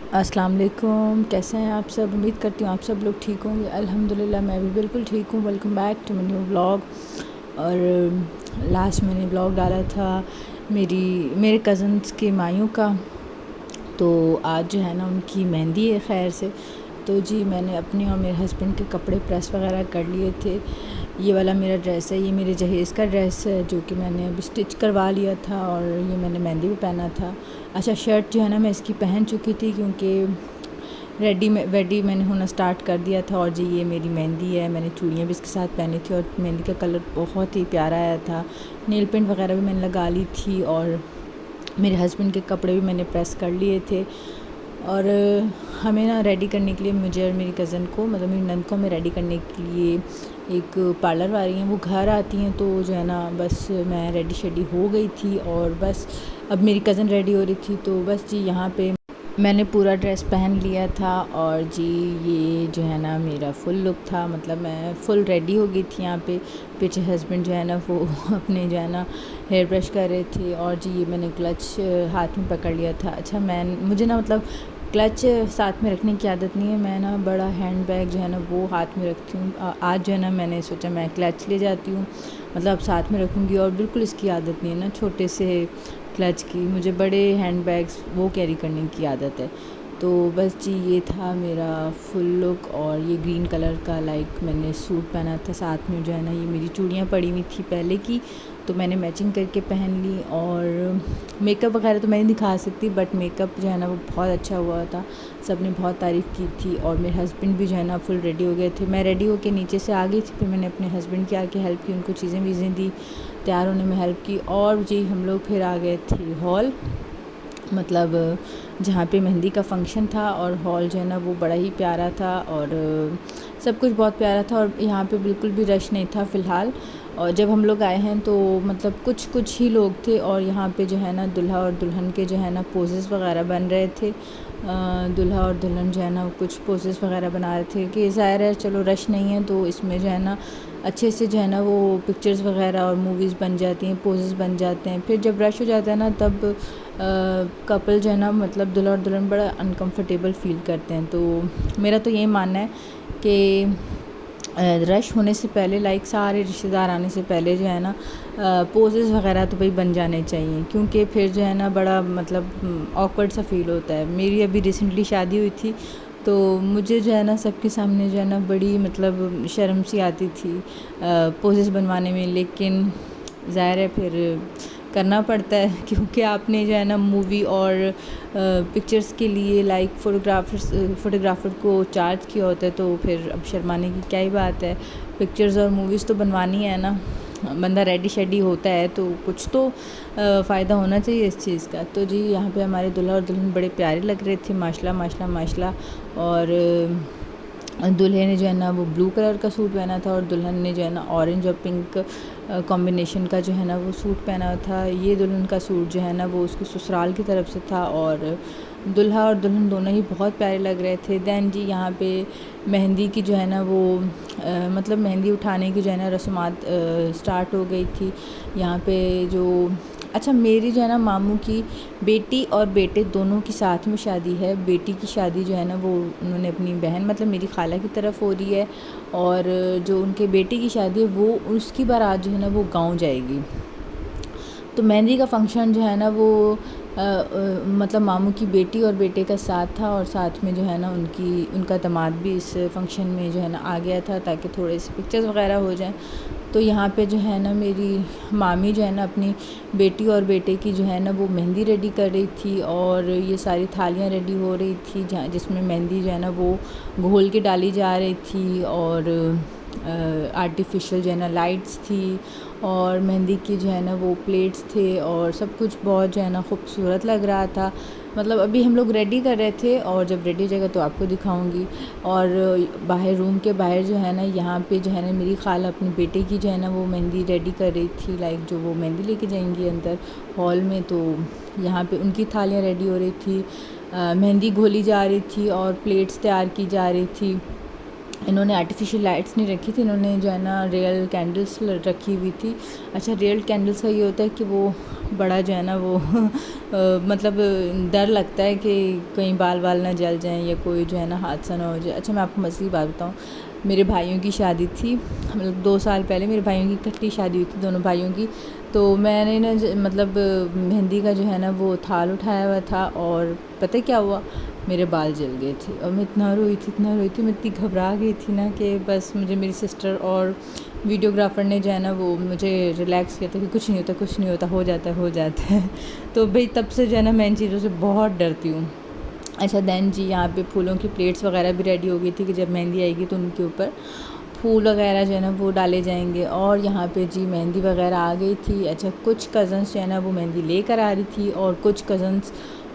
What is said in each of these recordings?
अस्सलाम वालेकुम। कैसे हैं आप सब? उम्मीद करती हूँ आप सब लोग ठीक होंगे। अल्हम्दुलिल्लाह मैं भी बिल्कुल ठीक हूँ। Welcome back to my new vlog. और लास्ट मैंने व्लॉग डाला था मेरे कज़न्स के माइयों का, तो आज जो है ना उनकी मेहंदी है खैर से। तो जी मैंने अपने और मेरे हस्बैंड के कपड़े प्रेस वगैरह कर लिए थे। ये वाला मेरा ड्रेस है, ये मेरे जहेज़ का ड्रेस है जो कि मैंने अभी स्टिच करवा लिया था, और ये मैंने मेहंदी भी पहना था। अच्छा, शर्ट जो है ना मैं इसकी पहन चुकी थी क्योंकि रेडी मैंने होना स्टार्ट कर दिया था। और जी ये मेरी मेहंदी है, मैंने चूड़ियाँ भी इसके साथ पहनी थी और मेहंदी का कलर बहुत ही प्यारा आया था। नेल पेंट वगैरह भी मैंने लगा ली थी, और मेरे हस्बैंड के कपड़े भी मैंने प्रेस कर लिए थे। और हमें ना रेडी करने के लिए, मुझे और मेरी कज़न को, मतलब मेरी नंद को हमें रेडी करने के लिए एक पार्लर वाली हैं, वो घर आती हैं। तो जो है ना बस मैं रेडी शेडी हो गई थी, और बस अब मेरी कज़न रेडी हो रही थी। तो बस जी यहाँ पे मैंने पूरा ड्रेस पहन लिया था, और जी ये जो है ना मेरा फुल लुक था, मतलब मैं फुल रेडी हो गई थी। यहाँ पे पीछे हस्बैंड जो है ना वो अपने जो है ना हेयर ब्रश कर रहे थे, और जी ये मैंने क्लच हाथ में पकड़ लिया था। अच्छा, मुझे ना मतलब क्लच साथ में रखने की आदत नहीं है। मैं ना बड़ा हैंड बैग जो है ना वो हाथ में रखती हूँ। आज जो है ना मैंने सोचा मैं क्लच ले जाती हूँ, मतलब साथ में रखूँगी, और बिल्कुल इसकी आदत नहीं है ना छोटे से क्लच की। मुझे बड़े हैंड बैग्स वो कैरी करने की आदत है। तो बस जी ये था मेरा फुल लुक। और ये ग्रीन कलर का मैंने सूट पहना था, साथ में जो है ना ये मेरी चूड़ियाँ पड़ी हुई थी पहले की, तो मैंने मैचिंग करके पहन ली। और मेकअप वगैरह तो मैं नहीं दिखा सकती, बट मेकअप जो है ना वो बहुत अच्छा हुआ था, सब ने बहुत तारीफ़ की थी। और मेरे हस्बैंड भी जो है ना फुल रेडी हो गए थे। मैं रेडी होके नीचे से आ गई थी, फिर मैंने अपने हस्बैंड की आके हेल्प की, उनको चीज़ें वीज़ें दी, तैयार होने में हेल्प की। और जी हम लोग फिर आ गए थे हॉल, मतलब जहाँ पे मेहंदी का फ़ंक्शन था। और हॉल जो है ना वो बड़ा ही प्यारा था, और सब कुछ बहुत प्यारा था, और यहाँ पे बिल्कुल भी रश नहीं था फ़िलहाल। और जब हम लोग आए हैं तो मतलब कुछ ही लोग थे, और यहाँ पे जो है ना दूल्हा और दुल्हन के जो है ना पोजेस वगैरह बन रहे थे। दूल्हा और दुल्हन जो है ना कुछ पोजेस वगैरह बना रहे थे कि ज़ाहिर है चलो रश नहीं है तो इसमें जो है ना अच्छे से जो है ना वो पिक्चर्स वगैरह और मूवीज़ बन जाती हैं, पोजेस बन जाते हैं। फिर जब रश हो जाता है ना तब कपल जो है ना, मतलब दूल्हा और दुल्हन बड़ा अनकंफर्टेबल फ़ील करते हैं। तो मेरा तो यही मानना है कि रश होने से पहले, सारे रिश्तेदार आने से पहले जो है ना पोजेस वगैरह तो भाई बन जाने चाहिए, क्योंकि फिर जो है ना बड़ा मतलब ऑकवर्ड सा फ़ील होता है। मेरी अभी रिसेंटली शादी हुई थी, तो मुझे जो है ना सबके सामने जो है ना बड़ी मतलब शर्म सी आती थी पोजेस बनवाने में, लेकिन ज़ाहिर है फिर करना पड़ता है क्योंकि आपने जो है ना मूवी और पिक्चर्स के लिए फ़ोटोग्राफ़र को चार्ज किया होता है, तो फिर अब शर्माने की क्या ही बात है। पिक्चर्स और मूवीज़ तो बनवानी है ना, बंदा रेडी शेडी होता है तो कुछ तो फ़ायदा होना चाहिए इस चीज़ का। तो जी यहाँ पे हमारे दूल्हा और दुल्हन बड़े प्यारे लग रहे थे, माशाल्लाह माशाल्लाह माशाल्लाह। और दूल्हे ने जो है ना वो ब्लू कलर का सूट पहना था, और दुल्हन ने जो है ना ऑरेंज और पिंक कॉम्बिनेशन का जो है ना वो सूट पहना था। ये दुल्हन का सूट जो है ना वो उसके ससुराल की तरफ से था, और दूल्हा और दुल्हन दोनों ही बहुत प्यारे लग रहे थे। दैन जी यहाँ पे मेहंदी की जो है ना वो मतलब मेहंदी उठाने की जो है ना रस्मात स्टार्ट हो गई थी यहाँ पे। जो अच्छा, मेरी जो है ना मामू की बेटी और बेटे दोनों की साथ में शादी है। बेटी की शादी जो है ना वो उन्होंने अपनी बहन, मतलब मेरी खाला की तरफ हो रही है, और जो उनके बेटे की शादी है वो उसकी बारात जो है ना वो गाँव जाएगी। तो मेहंदी का फ़ंक्शन जो है ना वो मतलब मामू की बेटी और बेटे का साथ था, और साथ में जो है ना उनका दामाद भी इस फ़ंक्शन में जो है ना आ गया था ताकि थोड़े से पिक्चर्स वगैरह हो जाएं। तो यहाँ पे जो है ना मेरी मामी जो है ना अपनी बेटी और बेटे की जो है ना वो मेहंदी रेडी कर रही थी, और ये सारी थालियाँ रेडी हो रही थी जिसमें मेहंदी जो है ना वो घोल के डाली जा रही थी, और आर्टिफिशियल जो है ना लाइट्स थी, और मेहंदी की जो है ना वो प्लेट्स थे, और सब कुछ बहुत जो है ना खूबसूरत लग रहा था। मतलब अभी हम लोग रेडी कर रहे थे, और जब रेडी हो जाएगा तो आपको दिखाऊंगी। और बाहर, रूम के बाहर जो है ना यहाँ पे जो है ना मेरी खाला अपने बेटे की जो है ना वो मेहंदी रेडी कर रही थी, जो वो मेहंदी लेके जाएंगी अंदर हॉल में। तो यहाँ पे उनकी थालियाँ रेडी हो रही थी, मेहंदी घोली जा रही थी, और प्लेट्स तैयार की जा रही थी। इन्होंने आर्टिफिशियल लाइट्स नहीं रखी थी, इन्होंने जो है ना रियल कैंडल्स रखी हुई थी। अच्छा, रियल कैंडल्स का ये होता है कि वो बड़ा जो है ना वो मतलब डर लगता है कि कहीं बाल बाल ना जल जाएं या कोई जो है ना हादसा ना हो जाए। अच्छा, मैं आपको मज़े की बात बताऊँ, मेरे भाइयों की शादी थी, मतलब 2 साल पहले मेरे भाइयों की इकट्ठी शादी हुई थी, दोनों भाइयों की। तो मैंने ना मतलब मेहंदी का जो है ना वो थाल उठाया हुआ था, और पता है क्या हुआ, मेरे बाल जल गए थे और मैं इतना रोई थी, मैं इतनी घबरा गई थी ना कि बस मुझे मेरी सिस्टर और वीडियोग्राफर ने जो है ना वो मुझे रिलैक्स किया था कि कुछ नहीं होता, हो जाता है। तो भाई तब से जो है ना मैं इन चीज़ों से बहुत डरती हूँ। अच्छा देन जी, यहाँ पे फूलों की प्लेट्स वगैरह भी रेडी हो गई थी कि जब मेहंदी आएगी तो उनके ऊपर फूल वगैरह जो है ना वो डाले जाएंगे। और यहाँ पे जी मेहंदी वगैरह आ गई थी। अच्छा, कुछ कज़न्स जो है ना वो मेहंदी लेकर आ रही थी और कुछ कज़न्स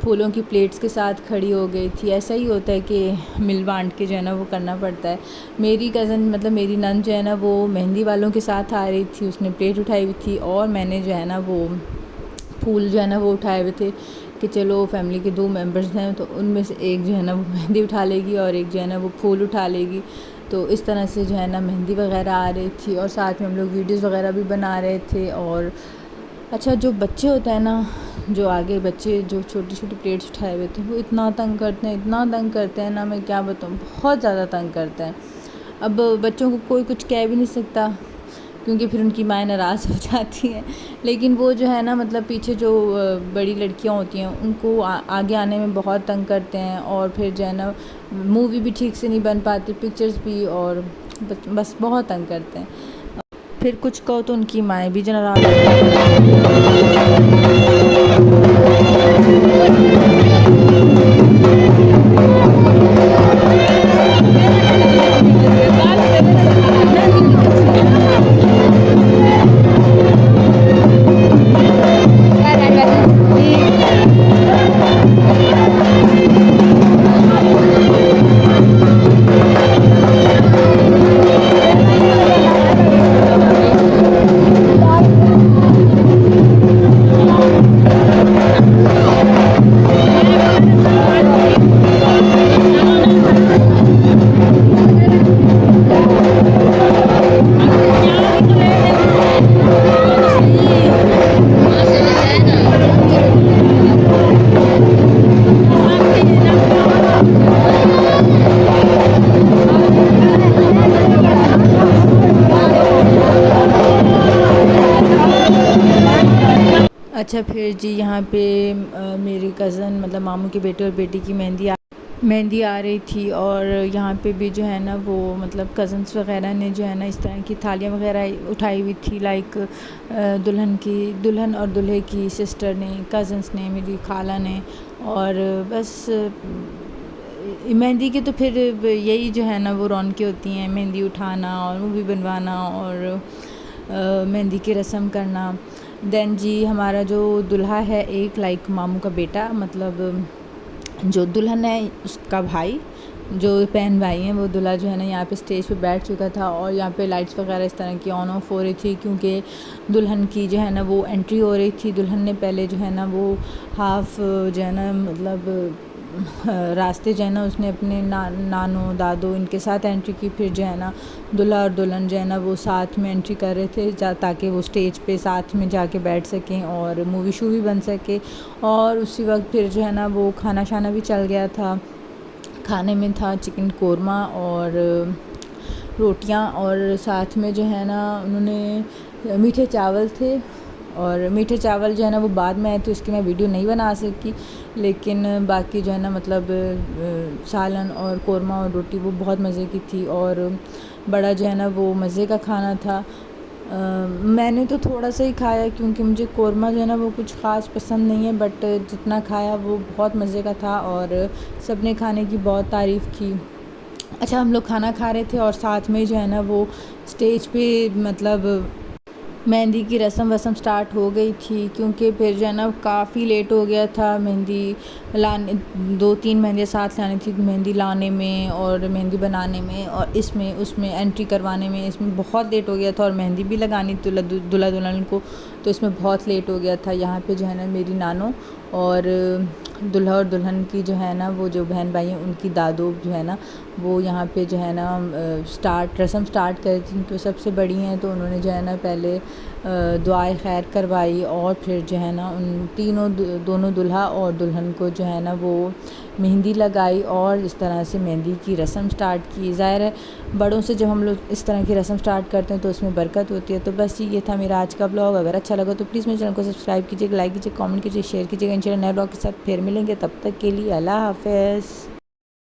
फूलों की प्लेट्स के साथ खड़ी हो गई थी। ऐसा ही होता है कि मिल बांट के जो है ना वो करना पड़ता है। मेरी कज़न मतलब मेरी नंद जो है ना वो मेहंदी वालों के साथ आ रही थी, उसने प्लेट उठाई हुई थी और मैंने जो है ना वो फूल जो है ना वो उठाए हुए थे कि चलो फैमिली के 2 मेंबर्स हैं तो उनमें से एक जो है ना वो मेहंदी उठा लेगी और एक जो है ना वो फूल उठा लेगी। तो इस तरह से जो है ना मेहंदी वगैरह आ रही थी और साथ में हम लोग वीडियोज़ वगैरह भी बना रहे थे। और अच्छा, जो बच्चे होते हैं ना, जो आगे बच्चे जो छोटी प्लेट्स उठाए हुए थे वो इतना तंग करते हैं ना, मैं क्या बताऊँ, बहुत ज़्यादा तंग करते हैं। अब बच्चों को कोई कुछ कह भी नहीं सकता क्योंकि फिर उनकी माएँ नाराज़ हो जाती हैं। लेकिन वो जो है ना मतलब पीछे जो बड़ी लड़कियां होती हैं उनको आगे आने में बहुत तंग करते हैं और फिर जो है ना मूवी भी ठीक से नहीं बन पाती, पिक्चर्स भी, और बस बहुत तंग करते हैं। फिर कुछ कहो तो उनकी माएँ भी जो नाराज़ हो अच्छा, फिर जी यहाँ पे मेरी कज़न मतलब मामू के बेटे और बेटी की मेहंदी आ रही थी और यहाँ पे भी जो है ना वो मतलब कज़न्स वगैरह ने जो है ना इस तरह की थालियाँ वगैरह उठाई हुई थी, लाइक दुल्हन और दूल्हे की सिस्टर ने, कज़न्स ने, मेरी खाला ने। और बस मेहंदी की तो फिर यही जो है ना वो रौनकें होती हैं, मेहंदी उठाना और मूवी बनवाना और मेहंदी की रस्म करना। देन जी हमारा जो दूल्हा है, एक लाइक मामू का बेटा, मतलब जो दुल्हन है उसका भाई, जो बहन भाई हैं, वो दूल्हा जो है ना यहाँ पे स्टेज पे बैठ चुका था और यहाँ पे लाइट्स वगैरह इस तरह की ऑन ऑफ हो रही थी क्योंकि दुल्हन की जो है ना वो एंट्री हो रही थी। दुल्हन ने पहले जो है ना वो हाफ जो है ना मतलब रास्ते जो है ना उसने अपने नानों दादों इनके साथ एंट्री की, फिर जो है ना दूल्हा और दुल्हन जो है ना वो साथ में एंट्री कर रहे थे ताकि वो स्टेज पे साथ में जाके बैठ सकें और मूवी शू भी बन सके। और उसी वक्त फिर जो है ना वो खाना शाना भी चल गया था। खाने में था चिकन कोरमा और रोटियां और साथ में जो है ना उन्होंने मीठे चावल थे। और मीठे चावल जो है ना वो बाद में आए थे, उसकी मैं वीडियो नहीं बना सकी, लेकिन बाकी जो है ना मतलब सालन और कोरमा और रोटी वो बहुत मज़े की थी और बड़ा जो है ना वो मज़े का खाना था। मैंने तो थोड़ा सा ही खाया क्योंकि मुझे कोरमा जो है ना वो कुछ ख़ास पसंद नहीं है, बट जितना खाया वो बहुत मज़े का था और सब ने खाने की बहुत तारीफ़ की। अच्छा, हम लोग खाना खा रहे थे और साथ में जो है ना वो स्टेज पे मतलब मेहंदी की रस्म स्टार्ट हो गई थी क्योंकि फिर जो है ना काफ़ी लेट हो गया था। मेहंदी लाने 2-3 मेहंदियाँ साथ लानी थी, मेहंदी लाने में और मेहंदी बनाने में और इसमें उसमें एंट्री करवाने में, इसमें बहुत लेट हो गया था और मेहंदी भी लगानी थी दूल्हा दुल्हन को, तो इसमें बहुत लेट हो गया था। यहाँ पे जो है ना मेरी नानो और दूल्हा और दुल्हन की जो है ना, वो जो बहन भाई हैं उनकी दादो जो है ना, वो यहाँ पे जो है ना रस्म स्टार्ट करी थी। तो सबसे बड़ी हैं तो उन्होंने जो है ना पहले दुआए खैर करवाई और फिर जो है ना उन तीनों दोनों दूल्हा और दुल्हन को जो है ना वो मेहंदी लगाई और इस तरह से मेहंदी की रस्म स्टार्ट की। ज़ाहिर है बड़ों से जब हम लोग इस तरह की रस्म स्टार्ट करते हैं तो उसमें बरकत होती है। तो बस ये था मेरा आज का ब्लॉग। अगर अच्छा लगा तो प्लीज़ मेरे चैनल को सब्सक्राइब कीजिएगा, लाइक कीजिए, कमेंट कीजिए, शेयर कीजिएगा। इंशाल्लाह नए ब्लॉग के साथ फिर मिलेंगे, तब तक के लिए अल्लाह हाफ़िज़।